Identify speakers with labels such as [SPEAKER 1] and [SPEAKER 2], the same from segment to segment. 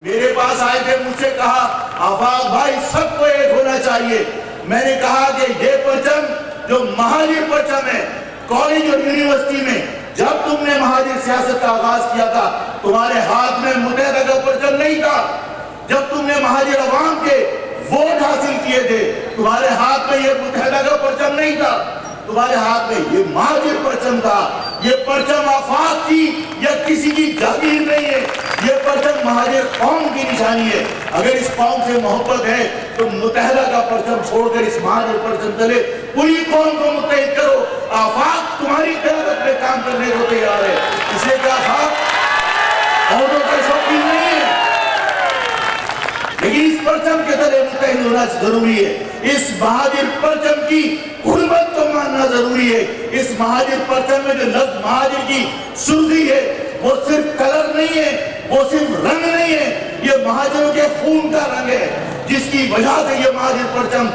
[SPEAKER 1] میرے پاس آئے تھے، مجھ سے کہا آفاق بھائی سب کو ایک ہونا چاہیے۔ میں نے کہا کہ یہ پرچم جو مہاجر پرچم ہے، کالج اور یونیورسٹی میں جب تم نے مہاجر سیاست کا آغاز کیا تھا تمہارے ہاتھ میں متحدہ کا پرچم نہیں تھا۔ جب تم نے مہاجر عوام کے ووٹ حاصل کیے تھے تمہارے ہاتھ میں یہ متحدہ کا پرچم نہیں تھا، تمہارے ہاتھ میں یہ مہاجر پرچم تھا۔ یہ پرچم آفاق کی یا کسی کی جاگیر نہیں ہے، یہ پرچم مہاجر قوم کی نشانی ہے۔ اگر اس قوم سے محبت ہے تو متحدہ کا پرچم چھوڑ کر اس مہاجر پرچم تلے پوری قوم کو متحد کرو۔ آفاق تمہاری قیادت میں کام کرنے کو تیار ہے، اس لیے کہ آفاق عہدوں کا شوقین نہیں ہے، لیکن اس پرچم کے تلے متحد ہونا ضروری ہے۔ اس مہاجر پرچم کی حرمت کو ماننا ضروری ہے۔ اس مہاجر پرچم میں جو لفظ مہاجر کی سرخی ہے وہ صرف کلر نہیں ہے، وہ صرف رنگ نہیں ہے، یہ مہاجروں کے خون کا رنگ ہے، جس کی وجہ سے یہ مہاجر پرچم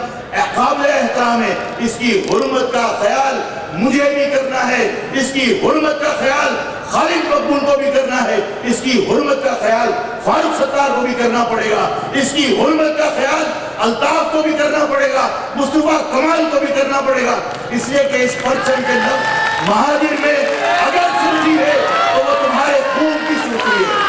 [SPEAKER 1] قابل احترام ہے۔ اس کی حرمت کا خیال مجھے بھی کرنا ہے، اس کی حرمت کا خیال خالد مقبول کو بھی کرنا ہے، اس کی حرمت کا خیال فاروق ستار کو بھی کرنا پڑے گا، اس کی حرمت کا خیال الطاف کو بھی کرنا پڑے گا، مصطفیٰ کمال کو بھی کرنا پڑے گا، اس لیے کہ اس پرچم کے لفظ مہاجر میں اگر سرخی ہے تو وہ تمہارے خون کی سرخی ہے۔